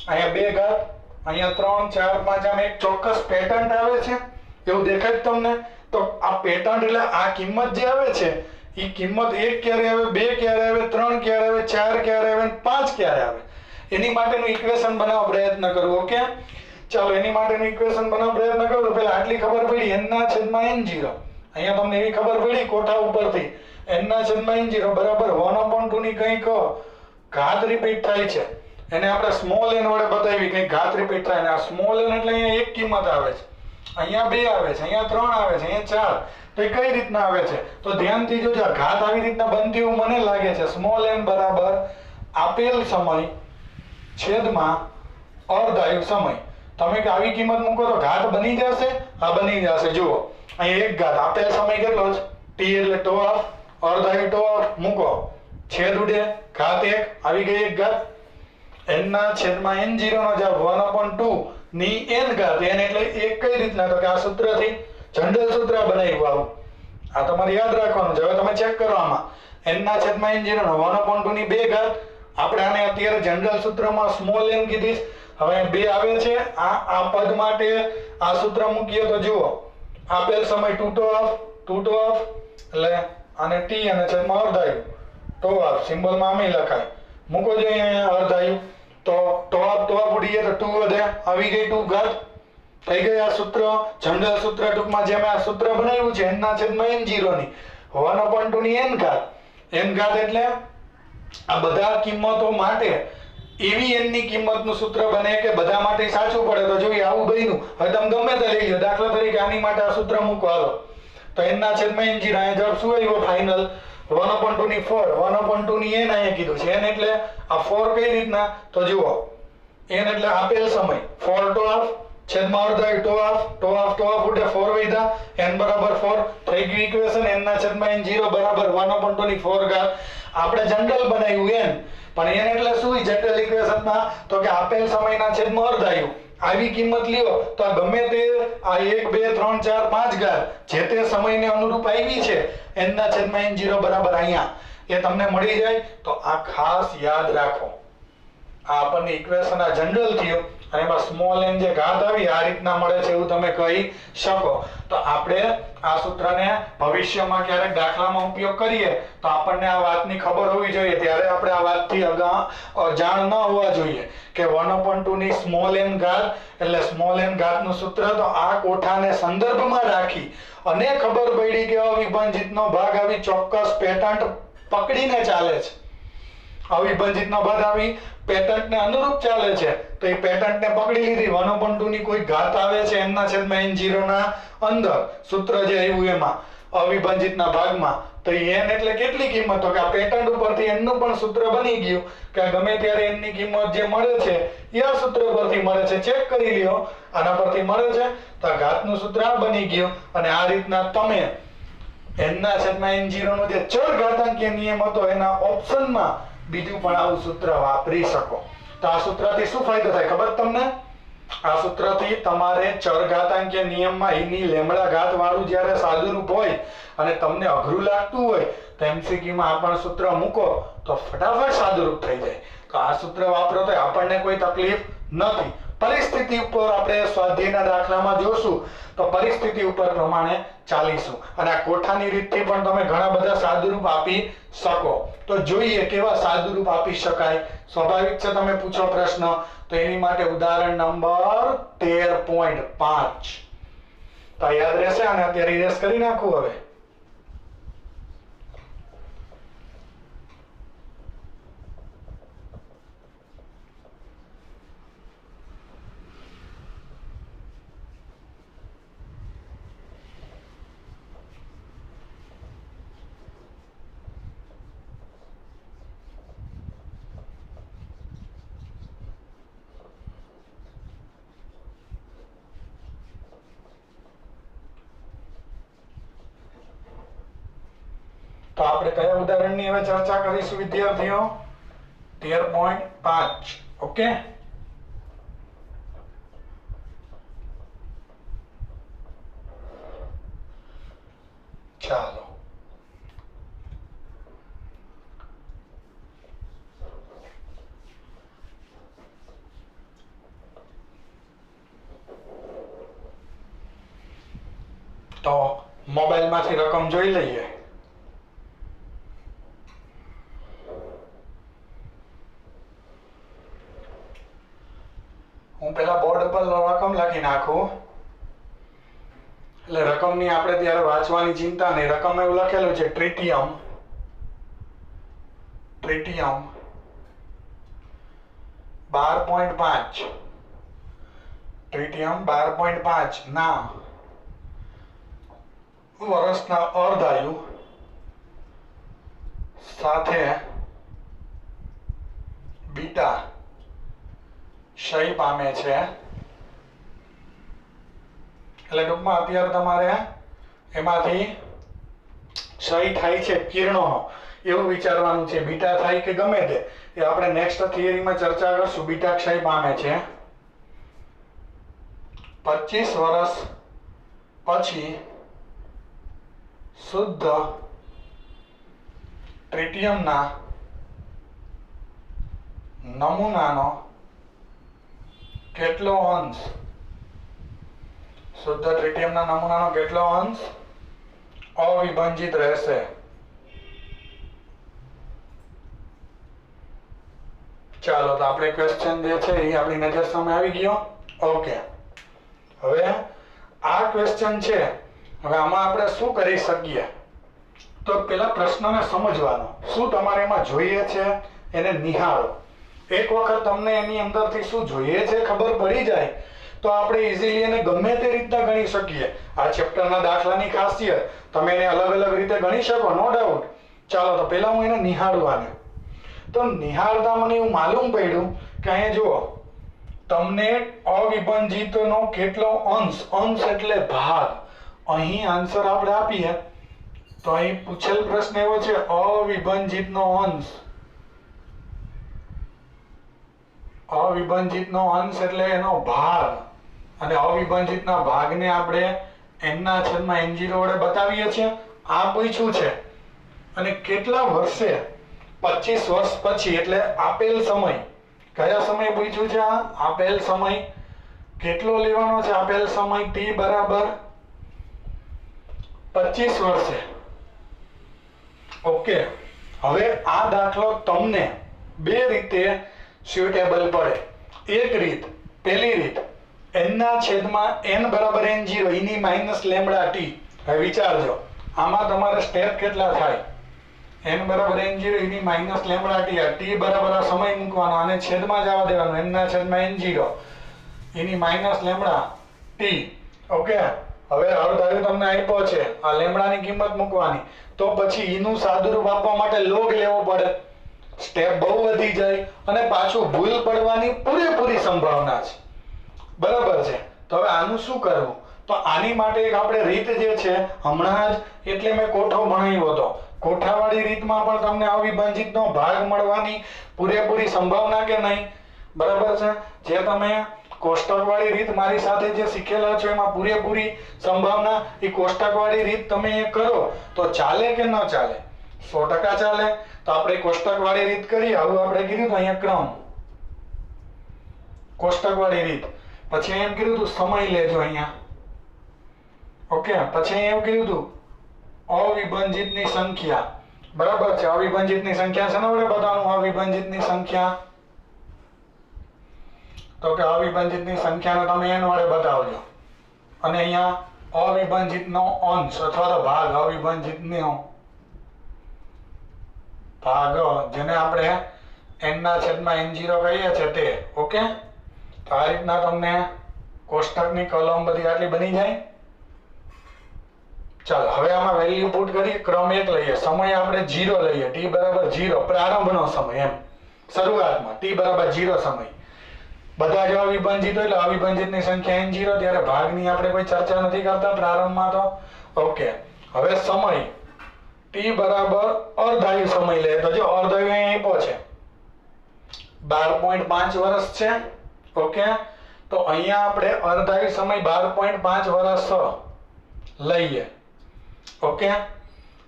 અહીંયા 2 ઘાત અહીંયા 3 4 5 આમ એક ચોક્કસ પેટર્ન આવે છે એવું દેખાય જ તમને તો આ પેટર્ન એટલે આ કિંમત જે આવે છે એ કિંમત 1 ક્યારે આવે 2 ક્યારે આવે 3 ક્યારે આવે 4 ક્યારે આવે 5 ક્યારે આવે એની માટેનું ઇક્વેશન બનાવવા પ્રયત્ન કરવો ઓકે ચાલો એની માટેનું ઇક્વેશન બનાવવા પ્રયત્ન કરો તો પહેલા આટલી ખબર પડી n/n0 અહીંયા તમને એવી ખબર પડી કોઠા ઉપરથી n/n0 બરાબર 1/2 ની કંઈક ઘાત રિપીટ થાય છે એને આપણે સ્મોલ n વડે બતાવી કંઈક ઘાત રિપીટ થાય ને આ સ્મોલ n એટલે અહીંયા એક કિંમત આવે છે અહીંયા 2 આવે છે અહીંયા 3 આવે છે અહીંયા 4 તો એ કઈ રીતના આવે છે તો ધ્યાનથી જોજો ઘાત આવી રીતના બનતી એવું મને લાગે છે સ્મોલ n બરાબર આપેલ સમય છેદમાં અર્ધાયુ સમય તમે કે આવી કિંમત મૂકો તો ઘાત બની જશે હા બની જશે જુઓ અહીં એક ઘાત આપેલ સમય કેટલો છે t એટલે ટો હાફ અર્ધાયુ ટો હાફ મૂકો છેદ ઉડે ઘાત 1 આવી ગઈ એક ઘાત n/n0 નો જવાબ 1/2 ની n ઘાત n એટલે એક કઈ રીતના તો કે આ સૂત્રથી જનરલ સૂત્ર બનાવ્યું આવું આ તમારે યાદ રાખવાનું છે હવે તમે ચેક કરો આમાં n/n0 નો 1/2 ની 2 ઘાત આપણે આને અત્યારે જનરલ સૂત્રમાં સ્મોલ n કીધી હવે 2 આવે છે આ પદ માટે આ સૂત્ર મૂકીએ તો જુઓ આપેલ સમય 2 to half એટલે આને t અને છેદમાં અર્ધાયુ ટો હાફ સિમ્બોલમાં આમે લખાય મૂકો જો અહીંયા અર્ધાયુ તો ટો હાફ ઉડીએ તો 2 વધે આવી ગઈ 2 ઘાત થઈ ગઈ આ સૂત્ર જનરલ સૂત્ર ટૂંકમાં જે મેં આ સૂત્ર બનાવ્યું છે n/n0 ની 1/2 ની n ઘાત એટલે આ બધા કિંમતો માટે એવી n ની કિંમતનું સૂત્ર બને કે બધા માટે સાચું પડે તો જોઈએ આવું બન્યું હવે તમે ગમે તે લઈ લો દાખલા તરીકે આની માટે આ સૂત્ર મૂકો હાલો તો n/n0 અહીંયા જવાબ શું આવ્યો ફાઇનલ 1/2 ની 4 1/2 ની n અહીંયા કીધું છે n એટલે આ 4 કઈ રીતના તો જુઓ n એટલે આપેલ સમય 4 to half છેદમાં અર્ધાયુ ટો હાફ ઉડે 4 વૈધા n બરાબર 4 થઈ ગયું ઇક્વેશન n/n0 બરાબર 1/2 ની 4 ઘાત આપણે જનરલ બનાવ્યું n પણ n એટલે શું જનરલ ઇક્વેશનમાં તો કે આપેલ સમયના છેદમાં અર્ધાયુ આવી કિંમત લ્યો તો આ ગમે તે આ 1 2 3 4 5 ઘાત જે તે સમયને અનુરૂપ આવી છે n/n0 બરાબર અહીંયા એ તમને મળી જાય તો આ ખાસ યાદ રાખો આ આપણને ઇક્વેશન આ જનરલ થયો અને એમાં સ્મોલ n જે ઘાત આવી આ રીતના મળે છે એવું તમે કહી શકો તો આપણે આ સૂત્રને ભવિષ્યમાં ક્યારેક દાખલામાં ઉપયોગ કરીએ તો આપણને આ વાતની ખબર હોવી જોઈએ ત્યારે આપણે આ વાતથી જાણ ન હોવા જોઈએ કે 1/2 ની સ્મોલ n ઘાત એટલે સ્મોલ n ઘાતનું સૂત્ર તો આ કોઠાને સંદર્ભમાં રાખી અને ખબર પડી કે અવિભાજિતનો ભાગ આવી ચોક્કસ પેટર્ન પકડીને ચાલે છે અવિભાજિતનો ભાગ આવી પેટર્નને અનુરૂપ ચાલે છે તો એ પેટર્નને પકડી લીધી 1/2 ની કોઈ ઘાત આવે છે n/n0 ના અંદર સૂત્ર જે આવ્યું એમાં અવિભાજિતના ભાગમાં તો n એટલે કેટલી કિંમત તો કે આ પેટર્ન ઉપરથી n નું પણ સૂત્ર બની ગયું કે ગમે ત્યારે n ની કિંમત જે મળે છે એ આ સૂત્ર પરથી મળે છે ચેક કરી લ્યો આના પરથી મળે છે તો આ ઘાતનું સૂત્ર આ બની ગયું અને આ રીતના તમે n/n0 નો જે ચર ઘાતાંકીય નિયમ હતો એના ઓપ્શનમાં બીજું પણ આવું સૂત્ર વાપરી શકો તો આ સૂત્રથી શું ફાયદો થાય ખબર તમને આ સૂત્રથી તમારે ચર ઘાતાંકીય નિયમમાં એની લેમડા ઘાત વાળું જ્યારે સાદુરૂપ હોય અને તમને અઘરું લાગતું હોય તો MCQ માં આ પણ સૂત્ર મૂકો તો ફટાફટ સાદુરૂપ થઈ જાય તો આ સૂત્ર વાપરો તો આપણને કોઈ તકલીફ નથી પરિસ્થિતિ ઉપર આપણે સ્વાધ્યાયના દાખલામાં જોશું તો પરિસ્થિતિ ઉપર પ્રમાણે ચાલીશું અને આ કોઠાની રીતથી પણ તમે ઘણા બધા સાદુરૂપ આપી શકો તો જોઈએ કેવા સાદુરૂપ આપી શકાય સ્વાભાવિક છે તમે પૂછો પ્રશ્ન તો એની માટે ઉદાહરણ નંબર 13.5 તો યાદ રહેશે અને અત્યારે ઇરેઝ કરી નાખું હવે તો આપણે કયા ઉદાહરણની હવે ચર્ચા કરીશું વિદ્યાર્થીઓ? 13.5. ઓકે, ચાલો. તો મોબાઈલમાંથી રકમ જોઈ લઈએ. હું પેલા બોર્ડ પર રકમ લખી નાખું એટલે રકમની આપણે ત્યારે વાંચવાની ચિંતા નહીં. રકમ એવું લખેલું છે ટ્રિટિયમ 12.5. ટ્રિટિયમ 12.5 ના વર્ષના અર્ધાયુ સાથે બીટા ક્ષય પામે છે. એટલે ટૂંકમાં અત્યારે તમારે એમાંથી ક્ષય થાય છે કિરણોનો એવું વિચારવાનું છે. બીટા થાય કે ગમે તે એ આપણે નેક્સ્ટ થિયરીમાં ચર્ચા કરશું. બીટા ક્ષય પામે છે. 25 વર્ષ પછી શુદ્ધ ટ્રિટિયમના નમૂનાનો કેટલો અંશ અવિભાજિત રહેશે? ચાલો, તો આપણે ક્વેશ્ચન જે છે એ આપણી નજર સામે આવી ગયો. ઓકે, હવે આ ક્વેશ્ચન છે. હવે આમાં આપણે શું કરી શકીએ? તો પેલા પ્રશ્નને સમજવાનો. શું તમારે એમાં જોઈએ છે એને નિહાળો. એક વખત તમને એની અંદરથી શું જોઈએ છે ખબર પડી જાય તો આપણે ઇઝીલી એને ગમે તે રીતના ગણી શકીએ. આ ચેપ્ટરના દાખલાની ખાસિયત, તમે એને અલગ અલગ રીતે ગણી શકો, નો ડાઉટ. ચાલો, તો પહેલા હું એને નિહાળવાને. તો નિહાળતા મને એવું માલુમ પડ્યું કે અહીંયા જુઓ, તમને અવિભાજિતનો કેટલો અંશ એટલે ભાગ. અહીં આન્સર આપણે આપીએ તો અહીં પૂછેલ પ્રશ્ન એવો છે અવિભાજિતનો અંશ. અવિભાજિતનો અંશ એટલે એનો ભાગ, અને અવિભાજિતના ભાગને આપણે n/n0 વડે બતાવીએ છીએ. આ પૂછ્યું છે. અને કેટલા વર્ષે? 25 વર્ષ પછી, એટલે આપેલ સમય. કયા સમય પૂછ્યું છે? આપેલ સમય કેટલો લેવાનો છે? આપેલ સમય t બરાબર 25 વર્ષે. ઓકે, હવે આ દાખલો તમને બે રીતે સ્યુટેબલ પડે. એક રીત, પહેલી રીત, n/n બરાબર n0 eની માઇનસ લેમ્બડા t. હવે વિચારજો, આમાં તમારે સ્ટેપ કેટલા થાય? n બરાબર n0 eની માઇનસ લેમ્બડા t. t બરાબર આ સમય મૂકવાનો અને છેદમાં જવા દેવાનું n/n0 eની માઇનસ લેમ્બડા t. ઓકે, હવે અર્ધાયુ તમને આપ્યો છે, આ લેમ્બડાની કિંમત મૂકવાની. તો પછી ઈનું સાદુરૂપ આપવા માટે લોગ લેવો પડે. સ્ટેપ બહુ વધી જાય અને પાછું ભૂલ પડવાની પૂરેપૂરી સંભાવના છે. બરાબર છે? તો હવે આનું શું કરવું? તો આની માટે એક આપણે રીત જે છે હમણાં જ એટલે મેં કોઠો ભણાવ્યો હતો. કોઠાવાળી રીતમાં પણ તમને અવિભાજિતનો ભાગ મળવાની પૂરેપૂરી સંભાવના કે નહીં? બરાબર છે? જે તમે કોષ્ટકવાળી રીત મારી સાથે જે શીખેલા છો એમાં પૂરેપૂરી સંભાવના. એ કોષ્ટકવાળી રીત તમે એ કરો તો ચાલે કે ન ચાલે? 100% ચાલે. તો આપણે કોષ્ટકવાળી રીત કરીએ. આવું આપણે કીધું તો અહીંયા ક્રમ, કોષ્ટકવાળી રીત. પછી એમ કીધું તું સમય લેજો અહીંયા. ઓકે, પછી એમ કીધું તું અવિભાજિતની સંખ્યા. બરાબર છે? અવિભાજિતની સંખ્યા છે ને આપણે બતાવવાનું. અવિભાજિતની સંખ્યા, તો કે અવિભાજિતની સંખ્યાને તમે n વડે બતાવજો. અને અહીંયા અવિભાજિતનો અંશ અથવા તો ભાગ, અવિભાજિતનો ભાગ જેને આપણે n/n0 કહીએ છીએ તે. ઓકે, તો આ રીતના તમને કોષ્ટકની કલમ બધી આટલી બની જાય. ચાલો, હવે આમાં વેલ્યુ પુટ કરી. ક્રમ 1 લઈએ, સમય આપણે 0 લઈએ, t બરાબર 0, પ્રારંભનો સમય એમ શરૂઆતમાં, t બરાબર 0 સમય. બધા જ અવિભાજિત એટલે અવિભાજિતની સંખ્યા n0, ત્યારે ભાગની આપણે કોઈ ચર્ચા નથી કરતા પ્રારંભમાં તો. ઓકે, હવે સમય ટી બરાબર અર્ધાયુ સમય લે તો જો અર્ધાયુ અહીં આપ્યો છે 12.5 વર્ષ છે. ઓકે, તો અહીંયા આપણે અર્ધાયુ સમય 12.5 વર્ષ લઈએ. ઓકે,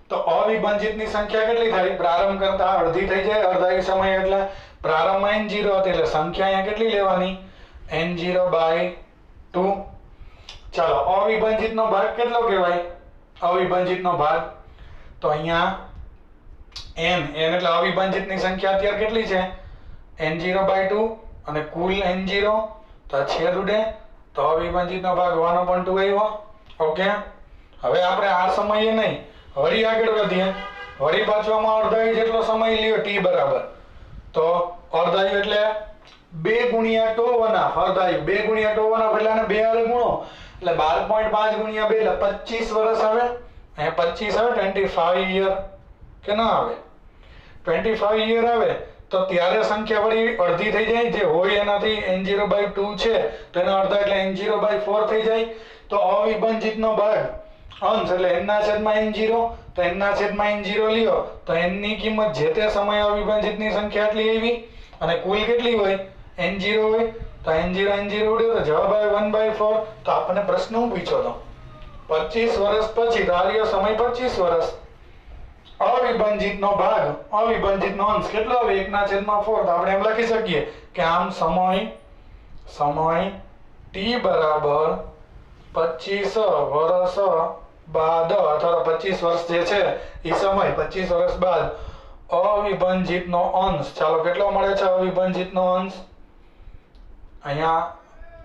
તો અવિભાજિતની સંખ્યા કેટલી થાય? પ્રારંભ કરતા અડધી થઈ જાય અર્ધાયુ સમય એટલે પ્રારંભમાં n0 હતી એટલે સંખ્યા અહીંયા કેટલી લેવાની? n0/2. ચાલો, અવિભાજિતનો ભાગ કેટલો કહેવાય? અવિભાજિતનો ભાગ તો અહીંયા n એટલે અવિભાજિતની સંખ્યા અત્યારે કેટલી છે? n0/2 અને કુલ n0 તો છેદ ઉડે તો અવિભાજિતનો ભાગ 1/2 આવ્યો. ઓકે, હવે આપણે આ સમયે નહીં, વળી આગળ વધીએ. વળી પાછો આમાં અર્ધાયુ જેટલો સમય લ્યો t બરાબર, તો અર્ધાયુ એટલે 2 ગુણ્યા τ1/2. અર્ધાયુ 2 ગુણ્યા τ1/2 એટલે આને 2 હારે ગુણો એટલે 12.5 ગુણ્યા 2 એટલે 25 વર્ષ આવે. અહીંયા 25 આવે, 25 યર કે ના આવે? 25 યર આવે તો ત્યારે સંખ્યા વળી અડધી થઈ જાય, જે હોય એનાથી n0/2 છે તો એનો અડધા એટલે n0/4 થઈ જાય. તો અવિભાજિતનો ભાગ અંશ એટલે n/n0, તો n/n0 લ્યો તો n ની કિંમત જે તે સમયે અવિભાજિતની સંખ્યા એટલી આવી અને કુલ કેટલી હોય? n0 હોય તો n0 ઉડ્યો તો જવાબ આવે 1/4. તો આપણને પ્રશ્ન હું પૂછ્યો તો 25 વર્ષ પછી તો આ રહ્યો સમય 25 વર્ષ. અવિભાજિતનો ભાગ, અવિભાજિતનો અંશ કેટલો આવે? 1/4. તો આપણે એમ લખી શકીએ કે આમ સમય t બરાબર 25 વર્ષ બાદ અથવા 25 વર્ષ જે છે એ સમય 25 વર્ષ બાદ અવિભાજિતનો અંશ, ચાલો કેટલો મળે છે અવિભાજિતનો અંશ? અહીંયા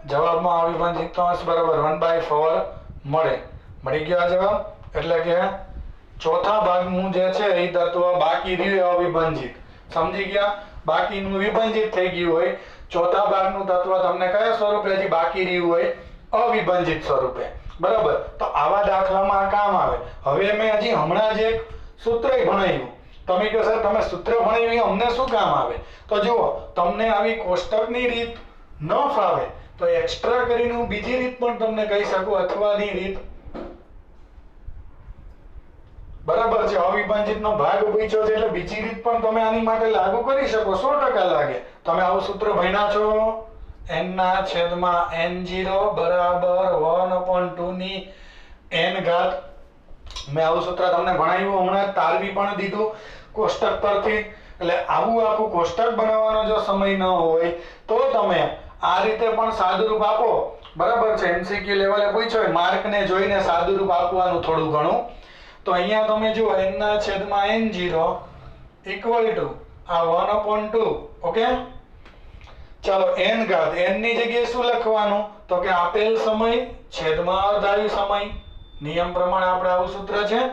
જવાબમાં અવિભાજિતનો અંશ બરાબર 1/4 મળી ગયો આ જવાબ. એટલે કે ચોથા ભાગનું જે છે એ તત્વ બાકી રહ્યું અવિભાજિત. સમજી ગયા? બાકીનું વિભાજિત થઈ ગયું હોય, ચોથા ભાગનું તત્વ તમને કયા સ્વરૂપે હજી બાકી રહ્યું હોય? અવિભાજિત સ્વરૂપે. બરાબર, તો આવા દાખલામાં આ કામ આવે. હવે મેં હજી હમણાં જ એક સૂત્ર ભણાવ્યું. તમે કહો સર તમે સૂત્ર ભણાવ્યું અમને શું કામ આવે? તો જુઓ, તમને આવી કોષ્ટકની રીત ન ફાવે તો એક્સ્ટ્રા કરીને હું બીજી રીત પણ તમને કહી શકું, અથવાની રીત. બરાબર છે, અવિભાજિતનો ભાગ પૂછ્યો છે એટલે બીજી રીત પણ તમે આની માટે લાગુ કરી શકો, 100% લાગે. તમે આવું સૂત્ર ભણ્યા છો, n/n0 બરાબર 1/2 ની n ઘાત. મેં આવું સૂત્ર તમને ભણાવ્યું, હમણાં તારવી પણ દીધું કોષ્ટક પરથી. એટલે આવું આખું કોષ્ટક બનાવવાનો જો સમય ન હોય તો તમે આ રીતે પણ સાદુરૂપ આપો. બરાબર છે, MCQ લેવલે પૂછ્યો માર્કને જોઈને સાદુરૂપ આપવાનું થોડું ઘણું. તો અહીંયા તમે જુઓ n/n0 ઇક્વલ ટુ આ 1/2. ઓકે, ચાલો n ઘાત, n ની જગ્યાએ શું લખવાનું? તો કે આપેલ સમય છેદમાં અર્ધાયુ સમય. નિયમ પ્રમાણે આપણે આવું સૂત્ર છે,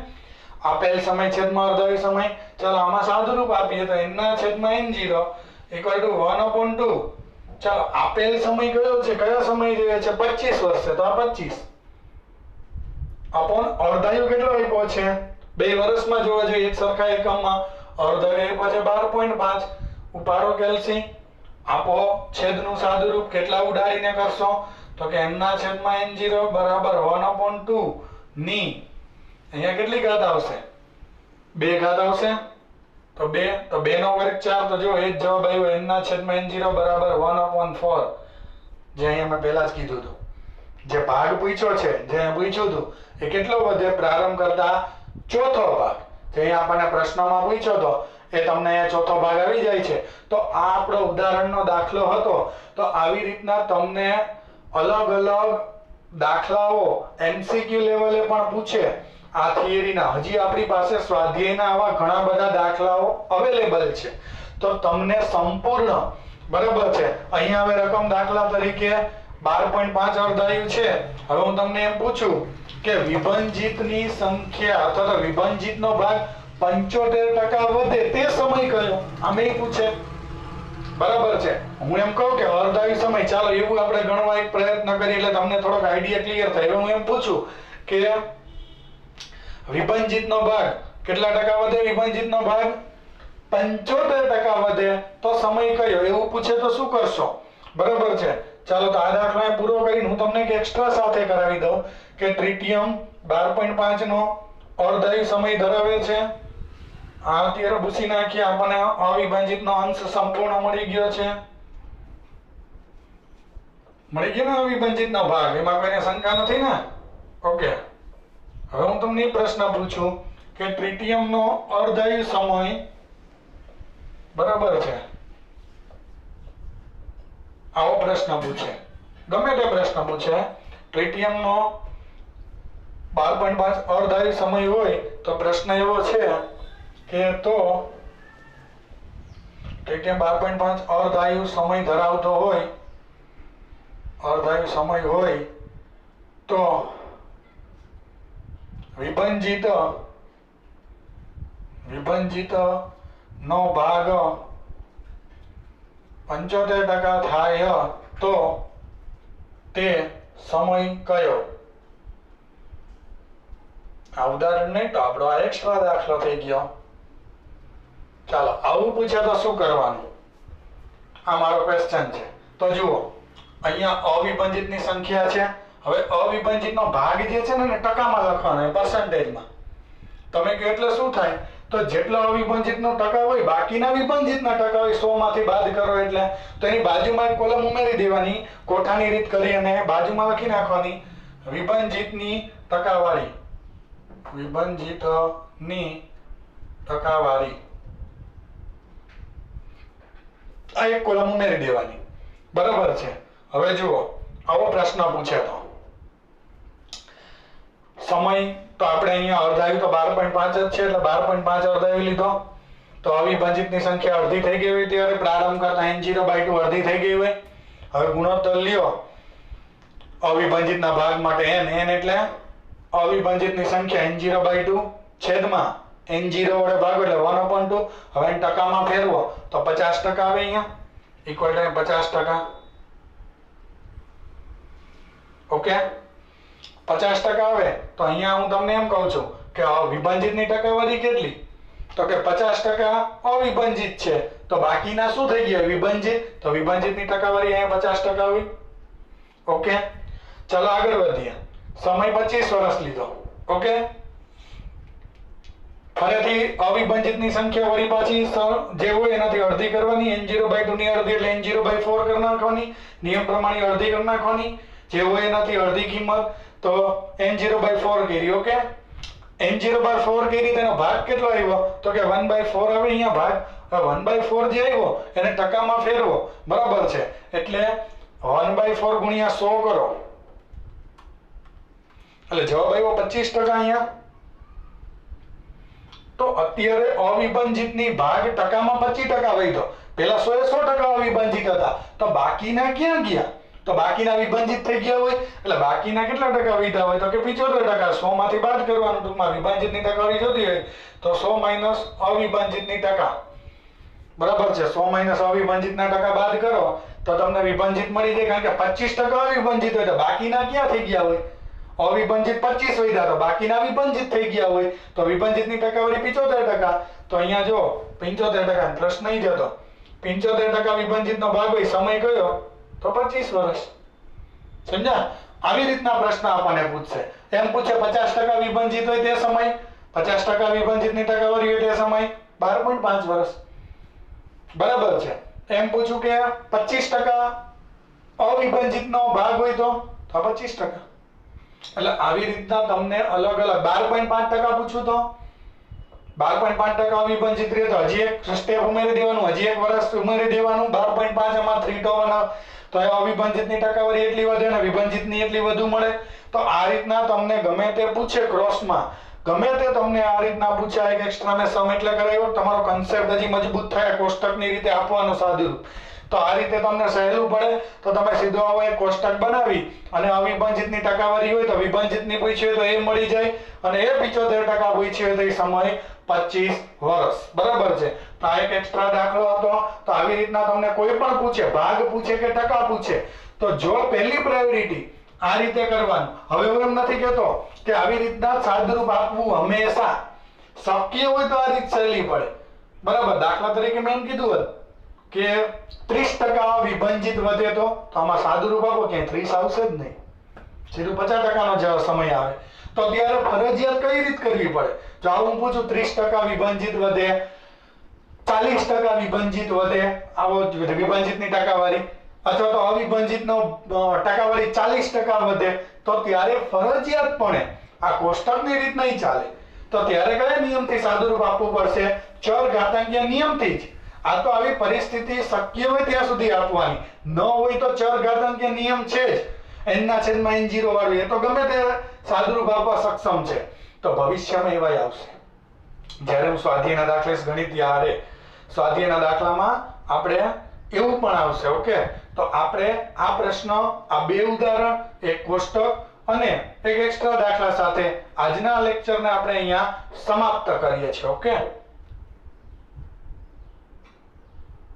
આપેલ સમય છેદમાં અર્ધાયુ સમય. ચાલો આમાં સાદુરૂપ આપીએ તો n/n0 ઇક્વલ ટુ 1/2. ચાલો આપેલ સમય કયો છે? કયો સમય જોઈએ છે? 25 વર્ષ છે તો આ 25 અપોન અર્ધાયુ કેટલો આપ્યો છે? 2 વર્ષમાં જોવા જોઈએ એક સરખા એકમમાં. અર્ધાયુ આપ્યો છે 12.5. ઉપાડો કેલ્સી, આપો છેદનું સાદુરૂપ. કેટલા ઉડાડીને કરશો? તો કે n/n0 બરાબર 1/2 ની અહીંયા કેટલી ઘાત આવશે? 2 ઘાત આવશે. તો 2 નો વર્ગ 4. તો જો એ જ જવાબ આવ્યો n/n0 બરાબર 1/4. જે અહીંયા મેં પહેલા જ કીધું હતું. જે ભાગ પૂછ્યો છે, જે પૂછ્યું હતું એ કેટલો વધે? પ્રારંભ કરતા ચોથો ભાગ. જે આપણને પ્રશ્નમાં પૂછ્યો હતો એ તમને ચોથો ભાગ આવી જાય છે. તો આ આપણો ઉદાહરણનો દાખલો હતો. તો આવી રીતના તમને અલગ અલગ દાખલાઓ MCQ લેવલે પણ પૂછે આ થિયરીના. હજી આપણી પાસે સ્વાધ્યાયના આવા ઘણા બધા દાખલાઓ અવેલેબલ છે. તો તમને સંપૂર્ણ, બરાબર છે, અહીંયા હવે રકમ દાખલા તરીકે 12.5 અર્ધાયુ છે. હવે હું તમને એમ પૂછું કે વિભાજિતની સંખ્યા અથવા તો વિભાજિતનો ભાગ 75% વધે તે સમય કયો? આમે પૂછે. બરાબર છે, હું એમ કહું કે અર્ધાયુ સમય. ચાલો એવું આપણે ગણવા એક પ્રયત્ન કરીએ એટલે તમને થોડોક આઈડિયા ક્લિયર થાય. હવે હું એમ પૂછું કે વિભાજિતનો ભાગ કેટલા ટકા વધે? વિભાજિતનો ભાગ 75% વધે તો સમય કયો? એવું પૂછે તો શું કરશો? બરાબર છે, ચાલો તો આ દાખલા પૂરો કરીને હું તમને એક એક્સ્ટ્રા સાથે કરાવી દઉં કે ટ્રિટિયમ 12.5 નો અર્ધાયુ સમય ધરાવે છે. આ અત્યારે ભૂસી નાખીએ, આપણને અવિભાજિતનો અંશ સંપૂર્ણ મળી ગયો છે. મળી ગયો ને અવિભાજિતનો ભાગ, એમાં કોઈને શંકા નથી ને? ઓકે. હવે હું તમને એ પ્રશ્ન પૂછું કે ટ્રિટિયમનો અર્ધાયુ સમય બરાબર છે, આવો પ્રશ્ન પૂછે, ગમે તે પ્રશ્ન પૂછે, ટ્રિટિયમનો 12.5 અર્ધાયુ સમય હોય તો પ્રશ્ન એવો છે કે તો ટ્રિટિયમ 12.5 અર્ધાયુ સમય ધરાવતો હોય, અર્ધાયુ સમય હોય તો વિભંજિત નો ભાગ 75% થાય તો તે સમય કયો? આ ઉદાહરણ નહીં તો આપણો આ એક્સ્ટ્રા દાખલો થઈ ગયો. ચાલો, આવું પૂછે તો શું કરવાનું? આ મારો ક્વેશ્ચન છે. તો જુઓ, અહીંયા અવિભાજિતની સંખ્યા છે. હવે અવિભાજિતનો ભાગ જે છે ને ટકામાં લખવાનો, પર્સન્ટેજમાં. તમે કહો એટલે શું થાય? તો જેટલો અવિભાજિતનો ટકા હોય, બાકીના વિભાજિતના ટકા હોય 100 માંથી બાદ કરો એટલે તો એની બાજુમાં એક કોલમ ઉમેરી દેવાની, કોઠાની રીત કરી અને બાજુમાં લખી નાખવાની વિભાજિતની ટકાવારી. વિભાજિતની ટકાવારી આ એક કોલમ ઉમેરી દેવાની. બરાબર છે. હવે જુઓ, આવો પ્રશ્ન પૂછે તો સમય તો આપણે અહીંયા અર્ધાયુ તો 12.5 જ છે એટલે 12.5 અર્ધાયુ લીધો. તો અવિભાજિતની સંખ્યા અડધી થઈ ગઈ હોય ત્યારે પ્રારંભ કરતા n0/2 અડધી થઈ ગઈ હોય. હવે ગુણોત્તર લ્યો અવિભાજિતના ભાગ માટે n એટલે અવિભાજિતની સંખ્યા n0/2 છેદમાં n0 વડે ભાગો એટલે 1/2. હવે ટકામાં ફેરવો તો 50% આવે, અહીંયા ઇક્વલ ટાઈમ 50%. ઓકે, 50% આવે તો અહીંયા હું તમને એમ કહું છું કે વિભાજિતની ટકાવારી કેટલી? તો કે 50% અવિભાજિત છે, તો બાકીના શું થઈ ગયા? વિભાજિત. તો વિભાજિતની ટકાવારી અહીંયા 50% આવી. ઓકે, ચાલો આગળ વધીએ. સમય 25 વર્ષ લીધો. ઓકે, ફરીથી અવિભાજિતની સંખ્યા વળી પાછી જે હોય એનાથી અડધી કરવાની. n0/2 ની અડધી એટલે n0/4 કરી નાખવાની. નિયમ પ્રમાણે અડધી કરી નાખવાની. જે હોય એનાથી અડધી કિંમત તો n0/4 કરી. ઓકે, n0/4 કરી, તેનો ભાગ કેટલો આવ્યો? તો કે 1/4 આવે અહીંયા ભાગ. 1/4 જે આવ્યો એને ટકામાં ફેરવો. બરાબર છે, એટલે 1/4 ગુણ્યા 100 કરો એટલે જવાબ આવ્યો 25% અહીંયા. તો અત્યારે અવિભાજિતની ભાગ ટકામાં 25% વધ્યો. પેલા 100% અવિભાજિત હતા, તો બાકીના ક્યાં ગયા? તો બાકીના વિભાજિત થઈ ગયા હોય એટલે બાકીના કેટલા ટકા વધ્યા હોય? તો કે 75%. 100 માંથી બાદ કરવાનું. ટૂંકમાં વિભાજિતની ટકાવારી જોતી હોય તો 100 - અવિભાજિતની ટકા. બરાબર છે, 100 - અવિભાજિતના ટકા બાદ કરો તો તમને વિભાજિત મળી જાય. કારણ કે 25% અવિભાજિત હોય તો બાકીના ક્યાં થઈ ગયા હોય? અવિભાજિત 25 વધ્યા તો બાકીના વિભાજિત થઈ ગયા હોય. તો વિભાજિતની ટકાવારી 75%. તો અહીંયા જો 75%, પ્રશ્ન નહીં જતો. 75% વિભાજિતનો ભાગ હોય, સમય કયો? તો 25 વર્ષ. સમજ્યા? આવી રીતના પ્રશ્ન આપણને પૂછશે. એમ પૂછે 50% વિભાજિત હોય તે સમય, 50% વિભાજિતની ટકાવારી હોય તે સમય 12.5 વર્ષ. બરાબર છે. એમ પૂછું કે 25% અવિભાજિતનો ભાગ હોય તો 25%. એટલે આવી રીતના તમને અલગ અલગ 12.5% પૂછું તો 12.5% અવિભાજિત રહે તો હજી એક સ્ટેપ ઉમેરી દેવાનું, હજી એક વર્ષ ઉમેરી દેવાનું. 12.5 એમાં 3 ટકાવાના તો એ અવિભાજિતની ટકાવારી એટલી વધે અને વિભાજિતની એટલી વધુ મળે. તો આ રીતના તમને ગમે તે પૂછે ક્રોસમાં, ગમે તે તમને આ રીતના પૂછાય. એક એક્સ્ટ્રા મેં સમ એટલે કરાવ્યો, તમારો કન્સેપ્ટ હજી મજબૂત થાય કોષ્ટકની રીતે આપવાનું સાદું. તો આ રીતે તમને સહેલું પડે તો તમે સીધો આવો એક કોષ્ટક બનાવી અને અવિભાજિતની ટકાવારી હોય તો વિભાજિતની પૂછી હોય તો એ મળી જાય અને એ 75% પૂછી હોય તો એ સમય 25 વર્ષ. બરાબર છે. તો આ એક એક્સ્ટ્રા દાખલો હતો. તો આવી રીતના તમને કોઈ પણ પૂછે, ભાગ પૂછે કે ટકા પૂછે, તો જો પહેલી પ્રાયોરિટી આ રીતે કરવાનું. હવે હું એમ નથી કહેતો કે આવી રીતના સાદુરૂપ આપવું હંમેશા શક્ય હોય તો આ રીત સહેલી પડે. બરાબર, દાખલા તરીકે મેં એમ કીધું હતું કે 30% વિભાજિત વધે તો આમાં સાદુરૂપ આપો કે 30 આવશે જ નહીં, સીધું 50% નો સમય આવે. તો ત્યારે ફરજિયાત કઈ રીત કરવી પડે? જો હું પૂછું 30% વિભાજિત વધે, 40% વિભાજિત વધે, આવો વિભાજિતની ટકાવારી, અથવા તો અવિભાજિતનો ટકાવારી 40% વધે, તો ત્યારે ફરજિયાતપણે આ કોષ્ટકની રીત નહીં ચાલે. તો ત્યારે કયા નિયમથી સાદુરૂપ આપવું પડશે? ચર ઘાતાંકીય નિયમથી જ. આ તો આવી પરિસ્થિતિ શક્ય હોય ત્યાં સુધી આપવાની, ન હોય તો ચર ઘાતાંકીય નિયમ છે જ, n/n0 વાળું, એ તો ગમે તે સાદુરૂપ આપવા સક્ષમ છે. તો ભવિષ્યમાં એવાય આવશે. જ્યારે હું સ્વાધ્યાયના દાખલે ગણિત યારે સ્વાધ્યાયના દાખલામાં આપણે એવું પણ આવશે. ઓકે, તો આપણે આ પ્રશ્ન, આ બે ઉદાહરણ, એક કોષ્ટક અને એક એક્સ્ટ્રા દાખલા સાથે આજના લેક્ચરને આપણે અહીંયા સમાપ્ત કરીએ છીએ. ઓકે.